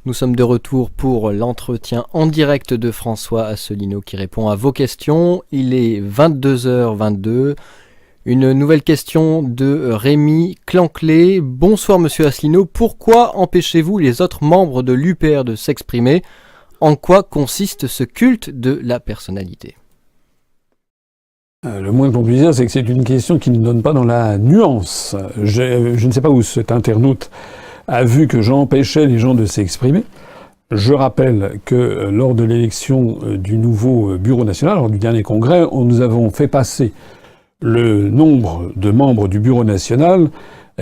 Nous sommes de retour pour l'entretien en direct de François Asselineau qui répond à vos questions. Il est 22h22. Une nouvelle question de Rémi Clanclé. Bonsoir Monsieur Asselineau, pourquoi empêchez-vous les autres membres de l'UPR de s'exprimer ? En quoi consiste ce culte de la personnalité ? Le moins qu'on puisse dire, c'est que c'est une question qui ne donne pas dans la nuance. Je ne sais pas où cet internaute a vu que j'empêchais les gens de s'exprimer. Je rappelle que lors de l'élection du nouveau bureau national, lors du dernier congrès, nous avons fait passer le nombre de membres du bureau national,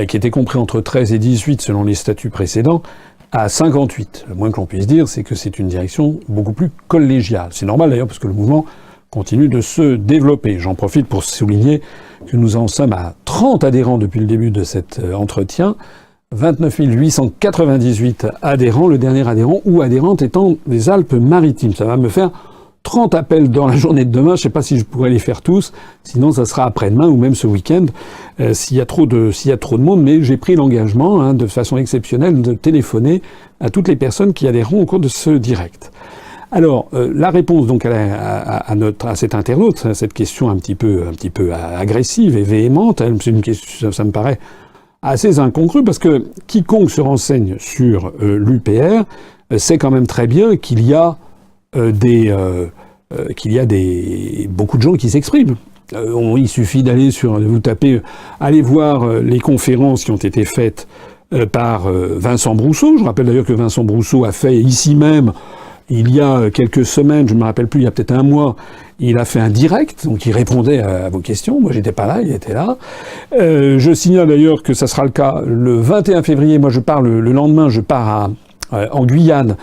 qui était compris entre 13 et 18 selon les statuts précédents, à 58. Le moins que l'on puisse dire, c'est que c'est une direction beaucoup plus collégiale. C'est normal d'ailleurs parce que le mouvement continue de se développer. J'en profite pour souligner que nous en sommes à 30 adhérents depuis le début de cet entretien. 29 898 adhérents, le dernier adhérent ou adhérente étant des Alpes-Maritimes. Ça va me faire 30 appels dans la journée de demain. Je ne sais pas si je pourrais les faire tous. Sinon, ça sera après-demain ou même ce week-end s'il y a trop de monde. Mais j'ai pris l'engagement, de façon exceptionnelle, de téléphoner à toutes les personnes qui adhéreront au cours de ce direct. Alors, la réponse donc à cet internaute, à cette question un petit peu agressive et véhémente, c'est une question, ça me paraît assez incongru parce que quiconque se renseigne sur l'UPR sait quand même très bien qu'il y a beaucoup de gens qui s'expriment. Il suffit aller voir les conférences qui ont été faites par Vincent Brousseau. Je rappelle d'ailleurs que Vincent Brousseau a fait ici même, il y a quelques semaines, je ne me rappelle plus, il y a peut-être un mois, il a fait un direct, donc il répondait à vos questions. Moi, j'étais pas là, il était là. Je signale d'ailleurs que ça sera le cas le 21 février. Moi, le lendemain, je pars en Guyane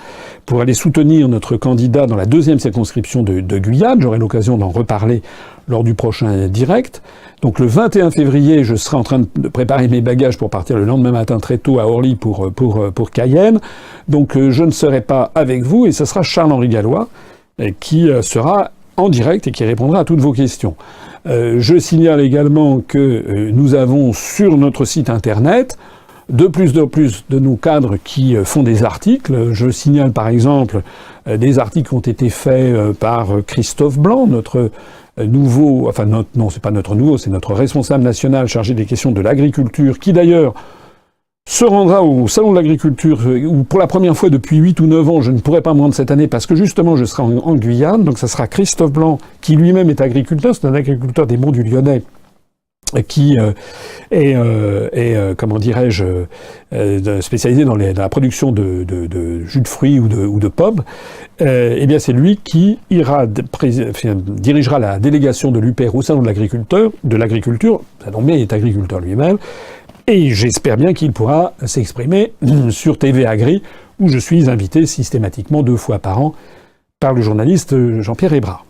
pour aller soutenir notre candidat dans la deuxième circonscription de Guyane. J'aurai l'occasion d'en reparler lors du prochain direct. Donc le 21 février, je serai en train de préparer mes bagages pour partir le lendemain matin très tôt à Orly pour Cayenne. Donc je ne serai pas avec vous et ce sera Charles-Henri Gallois qui sera en direct et qui répondra à toutes vos questions. Je signale également que nous avons sur notre site internet de plus de nos cadres qui font des articles. Je signale par exemple des articles qui ont été faits par Christophe Blanc, notre nouveau, c'est pas notre nouveau, c'est notre responsable national chargé des questions de l'agriculture, qui d'ailleurs se rendra au Salon de l'Agriculture, où pour la première fois depuis 8 ou 9 ans, je ne pourrai pas me rendre cette année parce que justement je serai en Guyane. Donc ça sera Christophe Blanc, qui lui-même est agriculteur, c'est un agriculteur des Monts du Lyonnais, qui est spécialisé dans la production de jus de fruits ou de pommes. Eh bien, c'est lui qui dirigera la délégation de l'UPR au Salon de l'agriculture. Ça tombe bien, il est agriculteur lui-même. Et j'espère bien qu'il pourra s'exprimer sur TV Agri, où je suis invité systématiquement 2 fois par an par le journaliste Jean-Pierre Hébrard.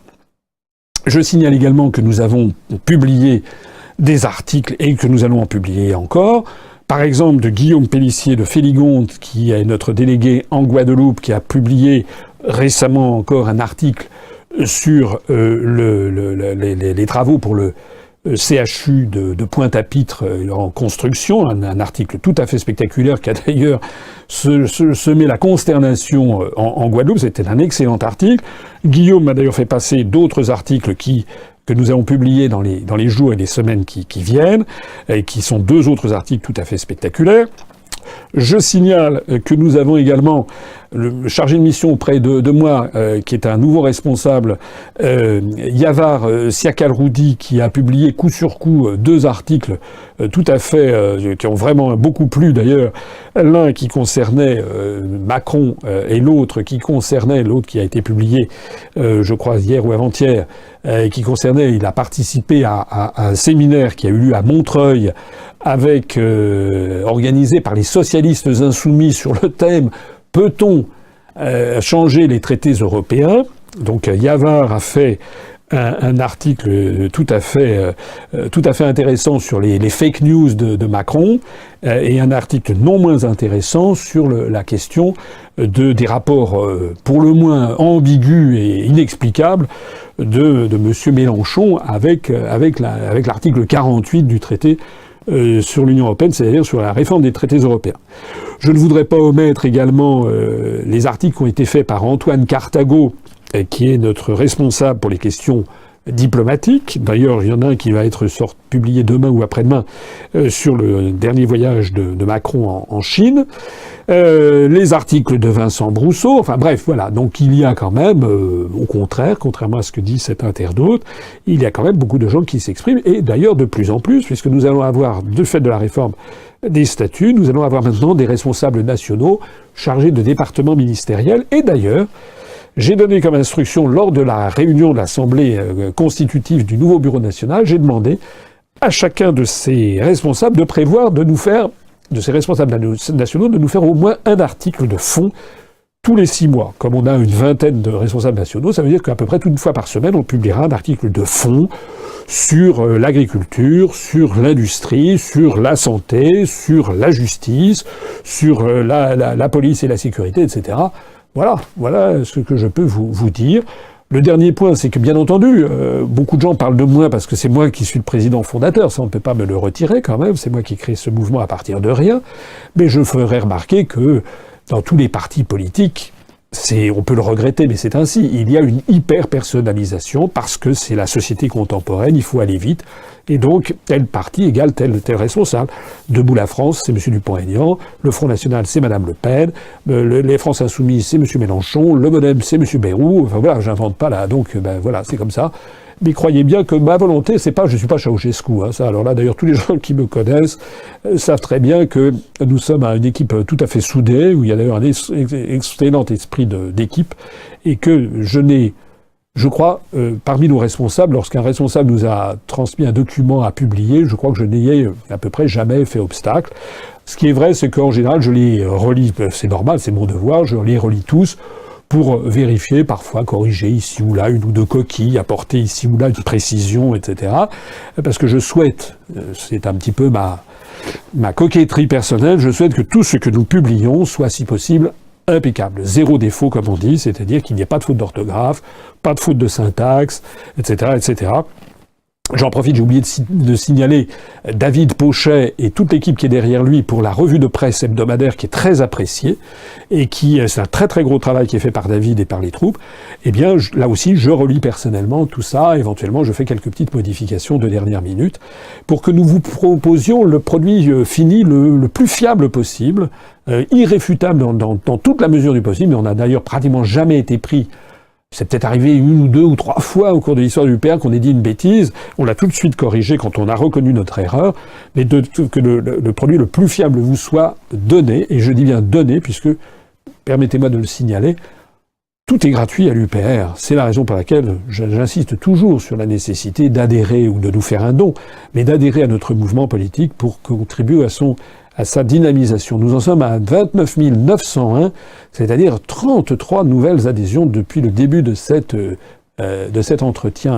Je signale également que nous avons publié des articles et que nous allons en publier encore. Par exemple, de Guillaume Pellissier de Féligonde, qui est notre délégué en Guadeloupe, qui a publié récemment encore un article sur les travaux pour le CHU de Pointe-à-Pitre en construction, un article tout à fait spectaculaire qui a d'ailleurs semé la consternation en Guadeloupe. C'était un excellent article. Guillaume m'a d'ailleurs fait passer d'autres articles que nous allons publier dans les jours et les semaines qui viennent, et qui sont 2 autres articles tout à fait spectaculaires. Je signale que nous avons également le chargé de mission auprès de moi, qui est un nouveau responsable, Yavar Siakal-Roudi, qui a publié coup sur coup 2 articles tout à fait qui ont vraiment beaucoup plu d'ailleurs. L'un qui concernait Macron et l'autre qui a été publié, je crois hier ou avant-hier, il a participé à un séminaire qui a eu lieu à Montreuil organisé par les socialistes insoumis sur le thème « Peut-on changer les traités européens ?» Donc Yavar a fait un article tout à fait intéressant sur les fake news de Macron, et un article non moins intéressant sur la question des rapports pour le moins ambigus et inexplicables de M. Mélenchon avec l'article 48 du traité sur l'Union européenne, c'est-à-dire sur la réforme des traités européens. Je ne voudrais pas omettre également les articles qui ont été faits par Antoine Cartago, qui est notre responsable pour les questions diplomatiques. D'ailleurs, il y en a un qui va être publié demain ou après-demain sur le dernier voyage de Macron en Chine. Les articles de Vincent Brousseau. Enfin bref, voilà. Donc il y a quand même, au contraire, contrairement à ce que dit cet internaute, il y a quand même beaucoup de gens qui s'expriment. Et d'ailleurs, de plus en plus, puisque nous allons avoir, du fait de la réforme des statuts, nous allons avoir maintenant des responsables nationaux chargés de départements ministériels. Et d'ailleurs, j'ai donné comme instruction, lors de la réunion de l'Assemblée constitutive du nouveau Bureau national, j'ai demandé à chacun de ces responsables de prévoir de nous faire, de ces responsables nationaux, de nous faire au moins un article de fond tous les 6 mois. Comme on a une vingtaine de responsables nationaux, ça veut dire qu'à peu près une fois par semaine, on publiera un article de fond sur l'agriculture, sur l'industrie, sur la santé, sur la justice, sur la police et la sécurité, etc. Voilà ce que je peux vous dire. Le dernier point, c'est que bien entendu, beaucoup de gens parlent de moi parce que c'est moi qui suis le président fondateur, ça on ne peut pas me le retirer quand même, c'est moi qui ai créé ce mouvement à partir de rien, mais je ferai remarquer que dans tous les partis politiques, on peut le regretter, mais c'est ainsi. Il y a une hyper-personnalisation parce que c'est la société contemporaine, il faut aller vite. Et donc, tel parti égale tel responsable. Debout la France, c'est M. Dupont-Aignan. Le Front National, c'est Mme Le Pen. Les France Insoumises, c'est M. Mélenchon. Le Modem, c'est M. Bayrou. Enfin voilà, j'invente pas là. Donc, voilà, c'est comme ça. Mais croyez bien que ma volonté, c'est pas, je suis pas Ceausescu, ça. Alors là, d'ailleurs, tous les gens qui me connaissent savent très bien que nous sommes une équipe tout à fait soudée, où il y a d'ailleurs un excellent esprit d'équipe, et que je crois, parmi nos responsables, lorsqu'un responsable nous a transmis un document à publier, je crois que je n'ai à peu près jamais fait obstacle. Ce qui est vrai, c'est qu'en général, je les relis, c'est normal, c'est mon devoir, je les relis tous, pour vérifier, parfois corriger ici ou là une ou deux coquilles, apporter ici ou là une précision, etc. Parce que je souhaite, c'est un petit peu ma coquetterie personnelle, je souhaite que tout ce que nous publions soit, si possible, impeccable. 0 défaut, comme on dit, c'est-à-dire qu'il n'y ait pas de faute d'orthographe, pas de faute de syntaxe, etc., etc. J'en profite, j'ai oublié de signaler David Pochet et toute l'équipe qui est derrière lui pour la revue de presse hebdomadaire qui est très appréciée et c'est un très très gros travail qui est fait par David et par les troupes. Eh bien, là aussi, je relis personnellement tout ça. Éventuellement, je fais quelques petites modifications de dernière minute pour que nous vous proposions le produit fini le plus fiable possible, irréfutable dans toute la mesure du possible. Mais on n'a d'ailleurs pratiquement jamais été pris. C'est peut-être arrivé 1 ou 2 ou 3 fois au cours de l'histoire du UPR qu'on ait dit une bêtise. On l'a tout de suite corrigé quand on a reconnu notre erreur. Mais que le produit le plus fiable vous soit donné, et je dis bien donné, puisque, permettez-moi de le signaler, tout est gratuit à l'UPR. C'est la raison pour laquelle j'insiste toujours sur la nécessité d'adhérer ou de nous faire un don, mais d'adhérer à notre mouvement politique pour contribuer à sa dynamisation. Nous en sommes à 29 901, c'est-à-dire 33 nouvelles adhésions depuis le début de cet entretien